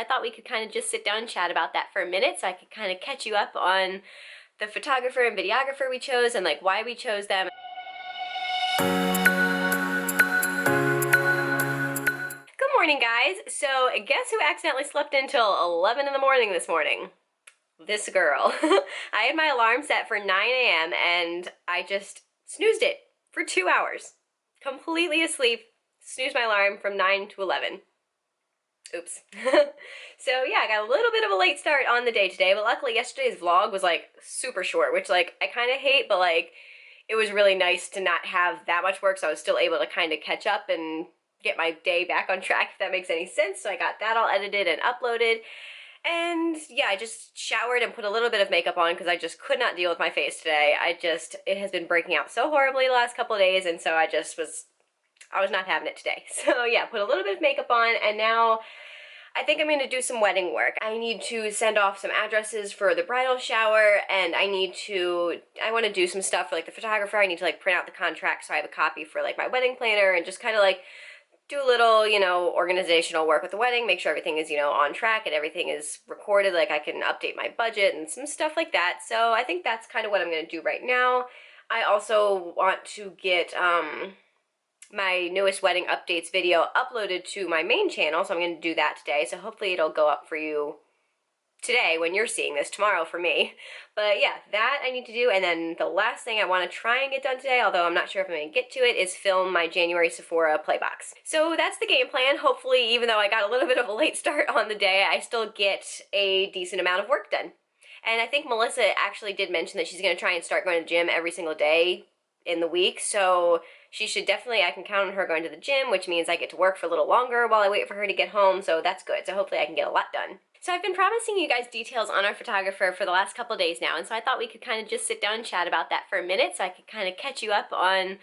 I thought we could kind of just sit down and chat about that for a minute so I could kind of catch you up on the photographer and videographer we chose and like why we chose them. Good morning, guys. So guess who accidentally slept until 11 in the morning this morning? This girl. I had my alarm set for 9 a.m. and I just snoozed it for 2 hours. Completely asleep, snoozed my alarm from 9 to 11. Oops. So yeah, I got a little bit of a late start on the day today, but luckily yesterday's vlog was like super short, which like I kind of hate, but like it was really nice to not have that much work, so I was still able to kind of catch up and get my day back on track, if that makes any sense. So I got that all edited and uploaded. And yeah, I just showered and put a little bit of makeup on because I just could not deal with my face today. It has been breaking out so horribly the last couple of days, and so I was not having it today. So yeah, put a little bit of makeup on, and now I think I'm going to do some wedding work. I need to send off some addresses for the bridal shower, and I want to do some stuff for like the photographer. I need to like print out the contract so I have a copy for like my wedding planner, and just kind of like do a little, organizational work with the wedding, make sure everything is, on track and everything is recorded, like I can update my budget and some stuff like that. So I think that's kind of what I'm going to do right now. I also want to get my newest wedding updates video uploaded to my main channel, so I'm going to do that today. So hopefully it'll go up for you today when you're seeing this, tomorrow for me. But yeah, that I need to do. And then the last thing I want to try and get done today, although I'm not sure if I'm going to get to it, is film my January Sephora playbox. So that's the game plan. Hopefully, even though I got a little bit of a late start on the day, I still get a decent amount of work done. And I think Melissa actually did mention that she's going to try and start going to the gym every single day in the week, so she should definitely, I can count on her going to the gym, which means I get to work for a little longer while I wait for her to get home, so that's good. So hopefully I can get a lot done. So I've been promising you guys details on our photographer for the last couple of days now, and so I thought we could kind of just sit down and chat about that for a minute so I could kind of catch you up on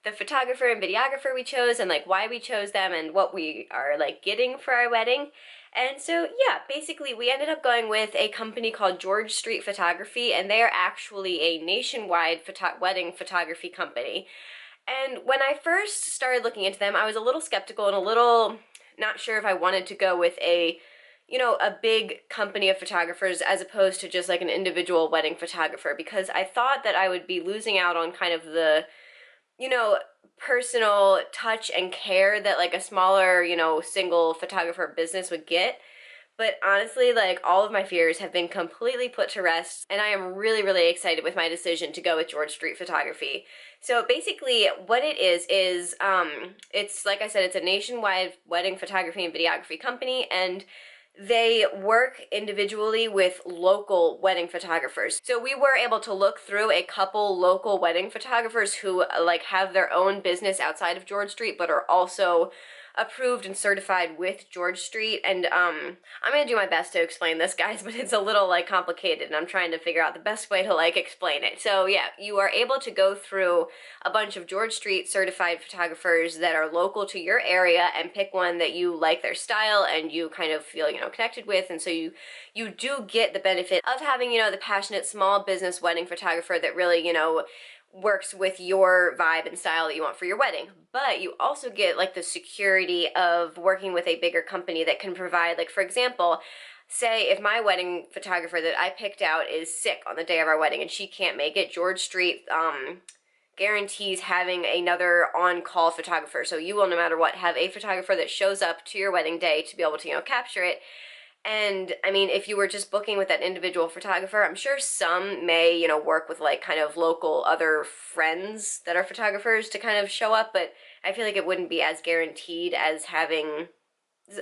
the photographer and videographer we chose and like why we chose them and what we are like getting for our wedding. And so yeah, basically we ended up going with a company called George Street Photography, and they are actually a nationwide wedding photography company. And when I first started looking into them, I was a little skeptical and a little not sure if I wanted to go with a big company of photographers as opposed to just like an individual wedding photographer, because I thought that I would be losing out on kind of the, personal touch and care that like a smaller, single photographer business would get. But honestly, like all of my fears have been completely put to rest, and I am really, really excited with my decision to go with George Street Photography. So basically what it is it's like I said, it's a nationwide wedding photography and videography company, and they work individually with local wedding photographers. So we were able to look through a couple local wedding photographers who like have their own business outside of George Street but are also approved and certified with George Street. And I'm gonna do my best to explain this, guys, but it's a little like complicated and I'm trying to figure out the best way to like explain it. So yeah, you are able to go through a bunch of George Street certified photographers that are local to your area and pick one that you like their style and you kind of feel, connected with. And so you do get the benefit of having, the passionate small business wedding photographer that really, works with your vibe and style that you want for your wedding. But you also get like the security of working with a bigger company that can provide, like, for example, say if my wedding photographer that I picked out is sick on the day of our wedding and she can't make it, George Street guarantees having another on-call photographer. So you will, no matter what, have a photographer that shows up to your wedding day to be able to, capture it. And I mean, if you were just booking with that individual photographer, I'm sure some may, work with like kind of local other friends that are photographers to kind of show up, but I feel like it wouldn't be as guaranteed as having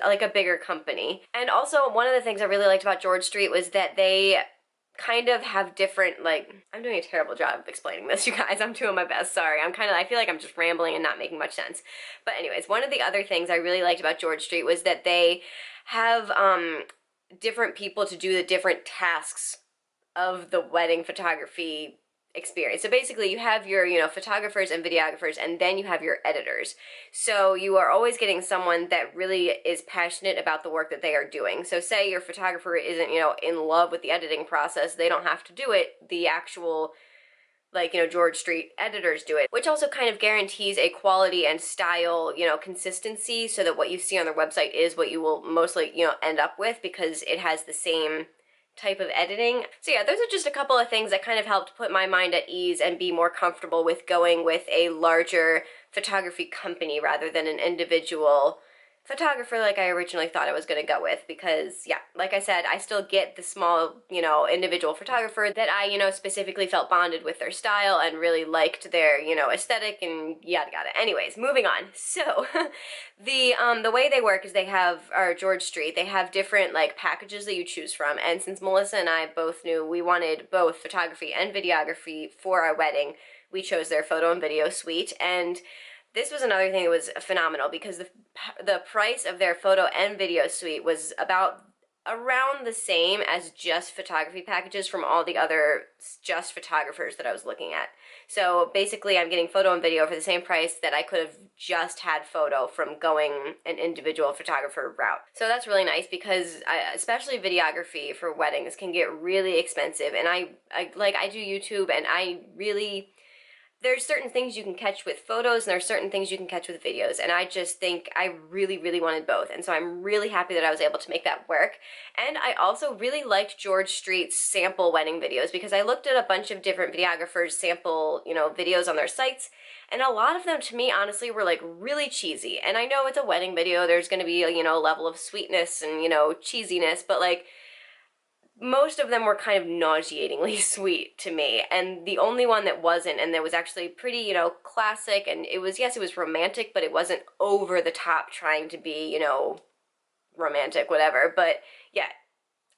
like a bigger company. And also one of the things I really liked about George Street was that they kind of have different, like, I'm doing a terrible job of explaining this, you guys. I'm doing my best. Sorry. I feel like I'm just rambling and not making much sense. But anyways, one of the other things I really liked about George Street was that they have different people to do the different tasks of the wedding photography experience. So basically you have your, photographers and videographers, and then you have your editors. So you are always getting someone that really is passionate about the work that they are doing. So say your photographer isn't, in love with the editing process, they don't have to do it. The actual like, George Street editors do it, which also kind of guarantees a quality and style, consistency, so that what you see on their website is what you will mostly, end up with, because it has the same type of editing. So yeah, those are just a couple of things that kind of helped put my mind at ease and be more comfortable with going with a larger photography company rather than an individual photographer like I originally thought I was going to go with, because yeah, like I said, I still get the small, individual photographer that I, specifically felt bonded with their style and really liked their, aesthetic and yada yada. Anyways, moving on. So the way they work is they have our George Street, they have different like packages that you choose from, and since Melissa and I both knew we wanted both photography and videography for our wedding, we chose their photo and video suite. And this was another thing that was phenomenal, because the price of their photo and video suite was around the same as just photography packages from all the other just photographers that I was looking at. So basically I'm getting photo and video for the same price that I could have just had photo from going an individual photographer route. So that's really nice, because especially videography for weddings can get really expensive, and I do YouTube, and there's certain things you can catch with photos and there's certain things you can catch with videos, and I just think I really, really wanted both, and so I'm really happy that I was able to make that work. And I also really liked George Street's sample wedding videos, because I looked at a bunch of different videographers' sample, videos on their sites, and a lot of them, to me, honestly, were like really cheesy. And I know it's a wedding video, there's going to be a level of sweetness and, cheesiness, but like, most of them were kind of nauseatingly sweet to me, and the only one that wasn't, and that was actually pretty, classic, and it was romantic, but it wasn't over the top trying to be, romantic, whatever. But yeah,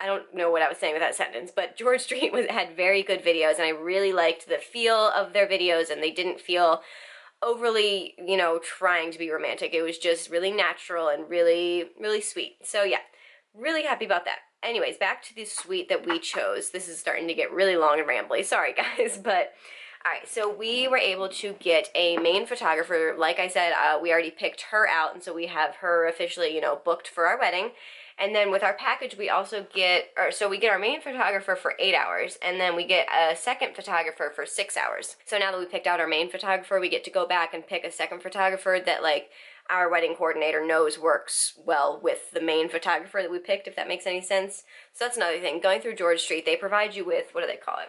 I don't know what I was saying with that sentence, but George Street had very good videos, and I really liked the feel of their videos, and they didn't feel overly, trying to be romantic. It was just really natural and really, really sweet. So yeah, really happy about that. Anyways, back to the suite that we chose. This is starting to get really long and rambly. Sorry, guys, but all right, so we were able to get a main photographer. Like I said, we already picked her out, and so we have her officially, booked for our wedding. And then with our package, we also get, we get our main photographer for 8 hours, and then we get a second photographer for 6 hours. So now that we picked out our main photographer, we get to go back and pick a second photographer that, like, our wedding coordinator knows works well with the main photographer that we picked, if that makes any sense. So that's another thing. Going through George Street, they provide you with, what do they call it?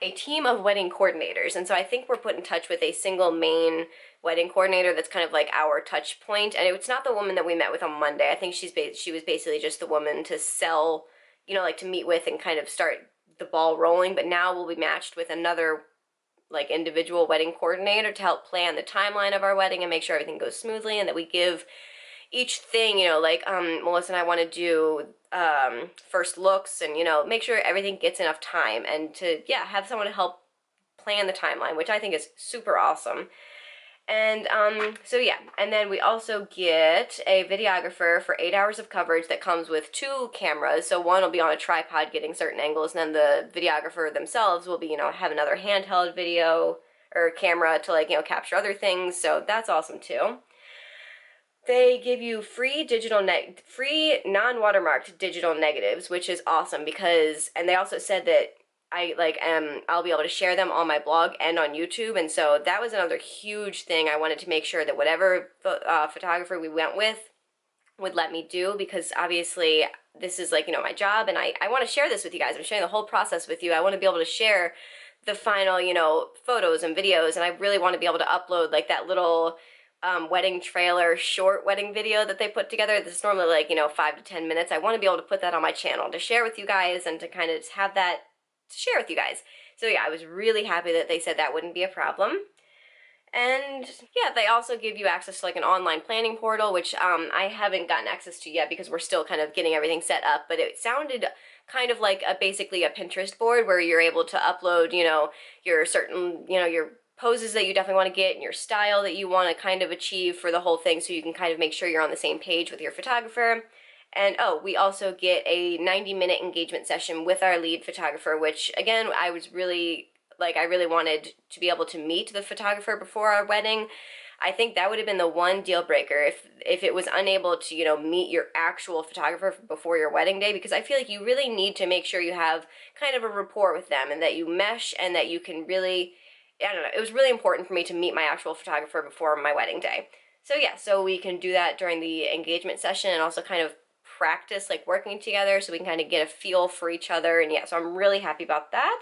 A team of wedding coordinators. And so I think we're put in touch with a single main wedding coordinator that's kind of like our touch point. And it's not the woman that we met with on Monday. I think she was basically just the woman to sell, like to meet with and kind of start the ball rolling. But now we'll be matched with another like individual wedding coordinator to help plan the timeline of our wedding and make sure everything goes smoothly, and that we give each thing, like Melissa and I want to do first looks, and make sure everything gets enough time, and to have someone to help plan the timeline, which I think is super awesome. And so yeah, and then we also get a videographer for 8 hours of coverage that comes with 2 cameras. So one will be on a tripod getting certain angles, and then the videographer themselves will be, have another handheld video or camera to like, capture other things. So that's awesome too. They give you free non-watermarked digital negatives, which is awesome, because, and they also said that I'll be able to share them on my blog and on YouTube, and so that was another huge thing. I wanted to make sure that whatever photographer we went with would let me do, because obviously this is like, my job, and I want to share this with you guys. I'm sharing the whole process with you. I want to be able to share the final, photos and videos, and I really want to be able to upload like that little wedding trailer short wedding video that they put together. This is normally like, 5 to 10 minutes. I want to be able to put that on my channel to share with you guys, and to kind of have that to share with you guys. So yeah, I was really happy that they said that wouldn't be a problem. And yeah, they also give you access to like an online planning portal, which I haven't gotten access to yet because we're still kind of getting everything set up, but it sounded kind of like basically a Pinterest board where you're able to upload, your certain, your poses that you definitely want to get and your style that you want to kind of achieve for the whole thing, so you can kind of make sure you're on the same page with your photographer. And oh, we also get a 90-minute engagement session with our lead photographer, which again, I really wanted to be able to meet the photographer before our wedding. I think that would have been the one deal breaker if it was unable to, you know, meet your actual photographer before your wedding day, because I feel like you really need to make sure you have kind of a rapport with them and that you mesh and that you can really, I don't know, it was really important for me to meet my actual photographer before my wedding day. So yeah, so we can do that during the engagement session and also kind of practice like working together so we can kind of get a feel for each other. And yeah, so I'm really happy about that.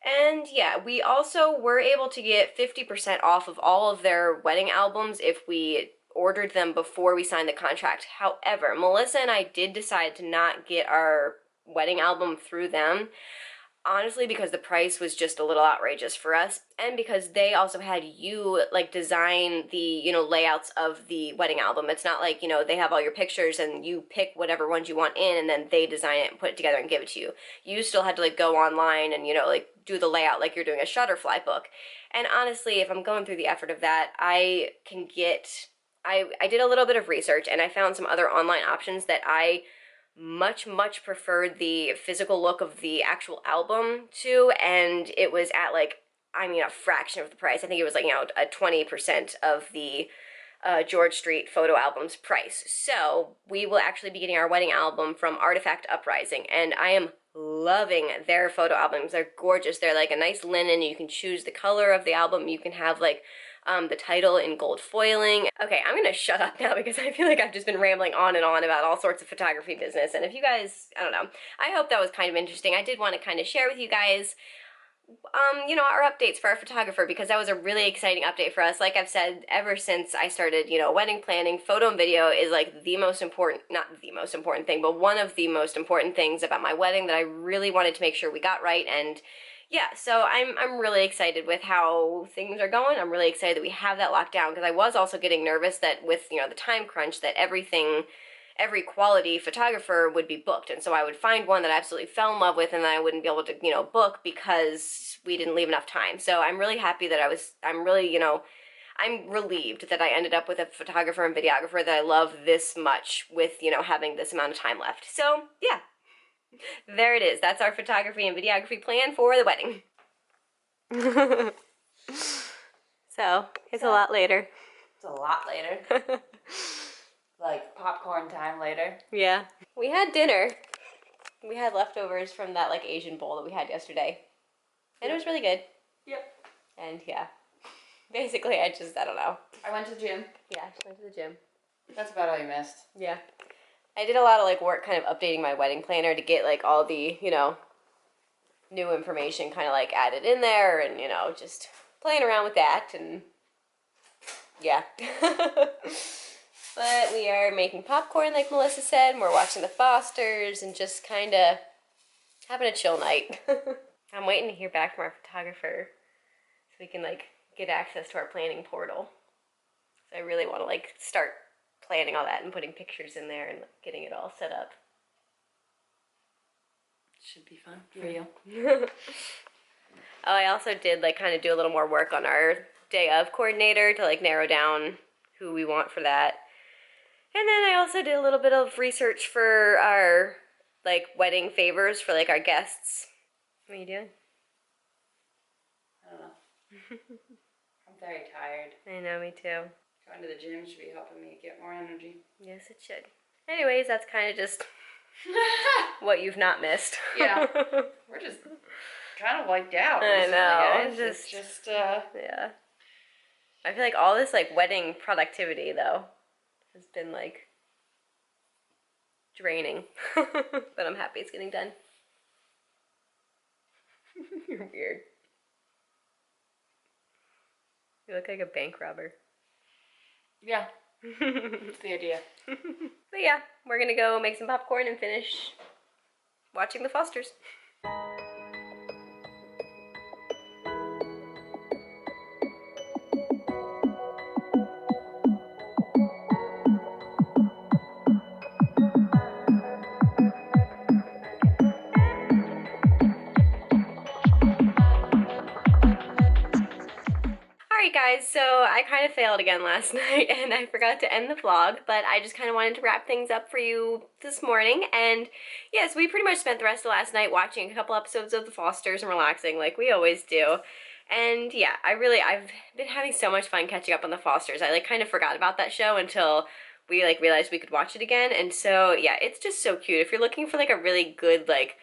And yeah, we also were able to get 50% off of all of their wedding albums if we ordered them before we signed the contract. However, Melissa and I did decide to not get our wedding album through them, honestly, because the price was just a little outrageous for us, and because they also had you like design the, you know, layouts of the wedding album. It's not like, you know, they have all your pictures and you pick whatever ones you want in and then they design it and put it together and give it to you. You still had to like go online and, you know, like do the layout like you're doing a Shutterfly book. And honestly, if I'm going through the effort of that, I can get I did a little bit of research and I found some other online options that I much preferred the physical look of the actual album to, and it was at like, I mean, a fraction of the price. I think it was like, you know, a 20% of the George Street photo album's price. So we will actually be getting our wedding album from Artifact Uprising, and I am loving their photo albums. They're gorgeous. They're like a nice linen. You can choose the color of the album. You can have like the title in gold foiling. Okay, I'm gonna shut up now because I feel like I've just been rambling on and on about all sorts of photography business. And if you guys, I don't know, I hope that was kind of interesting. I did want to kind of share with you guys you know, our updates for our photographer, because that was a really exciting update for us. Like I've said, ever since I started, you know, wedding planning, photo and video is like the most important, not the most important thing, but one of the most important things about my wedding that I really wanted to make sure we got right. And yeah, so I'm really excited with how things are going. I'm really excited that we have that locked down, because I was also getting nervous that with, you know, the time crunch, that every quality photographer would be booked, and so I would find one that I absolutely fell in love with and then I wouldn't be able to, you know, book because we didn't leave enough time. So I'm really happy that I'm really, you know, I'm relieved that I ended up with a photographer and videographer that I love this much with, you know, having this amount of time left. So yeah, there it is. That's our photography and videography plan for the wedding. So it's a lot later. It's a lot later. Like popcorn time later. Yeah. We had dinner. We had leftovers from that like Asian bowl that we had yesterday. And it was really good. Yep. And yeah. Basically I don't know. I went to the gym. Yeah, I just went to the gym. That's about all you missed. Yeah. I did a lot of like work kind of updating my wedding planner to get like all the, you know, new information kind of like added in there, and, you know, just playing around with that, and yeah. But we are making popcorn, like Melissa said, and we're watching the Fosters and just kind of having a chill night. I'm waiting to hear back from our photographer so we can, like, get access to our planning portal. So I really want to, like, start planning all that and putting pictures in there and getting it all set up. Should be fun for you. Oh, I also did, like, kind of do a little more work on our day of coordinator to, like, narrow down who we want for that. And then I also did a little bit of research for our, like, wedding favors for, like, our guests. What are you doing? I don't know. I'm very tired. I know, me too. Going to the gym should be helping me get more energy. Yes, it should. Anyways, that's kind of just what you've not missed. Yeah. We're just kind of wiped out. I know. It's just yeah. I feel like all this, like, wedding productivity, though, has been, like, draining. But I'm happy it's getting done. You're weird. You look like a bank robber. yeah. That's the idea. But yeah, we're gonna go make some popcorn and finish watching the Fosters. Alright guys, so I kind of failed again last night and I forgot to end the vlog, but I just kind of wanted to wrap things up for you this morning. And yes, we pretty much spent the rest of last night watching a couple episodes of The Fosters and relaxing like we always do. And yeah, I've been having so much fun catching up on the Fosters. I like kind of forgot about that show until we like realized we could watch it again. And so yeah, it's just so cute. If you're looking for like a really good like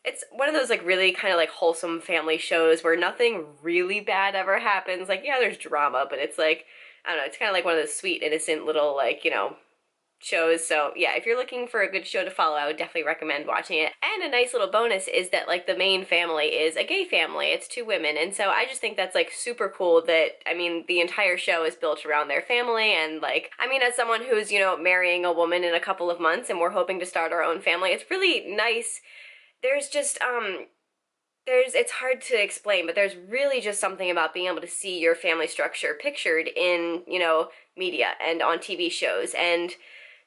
it's one of those like really kind of like wholesome family shows where nothing really bad ever happens. Like yeah, there's drama, but it's like I don't know, it's kind of like one of those sweet innocent little like, shows. So yeah, if you're looking for a good show to follow, I would definitely recommend watching it. And a nice little bonus is that like the main family is a gay family. It's two women. And so I just think that's like super cool that I mean the entire show is built around their family and like I mean as someone who's, marrying a woman in a couple of months and we're hoping to start our own family, it's really nice. There's just it's hard to explain, but there's really just something about being able to see your family structure pictured in, media and on TV shows and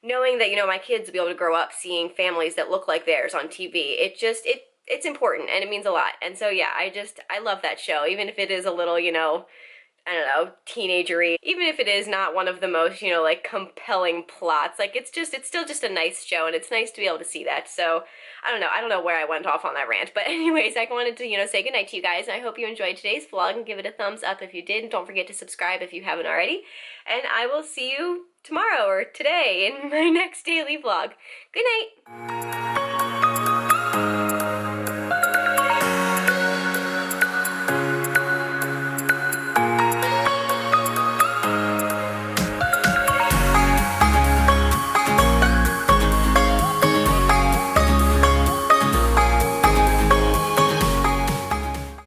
knowing that, my kids will be able to grow up seeing families that look like theirs on TV. It's important and it means a lot. And so yeah, I love that show even if it is a little, I don't know, teenagery. Even if it is not one of the most, like compelling plots, like it's still just a nice show and it's nice to be able to see that. So, I don't know where I went off on that rant, but anyways, I wanted to, say goodnight to you guys and I hope you enjoyed today's vlog and give it a thumbs up if you did and don't forget to subscribe if you haven't already. And I will see you tomorrow or today in my next daily vlog. Good night!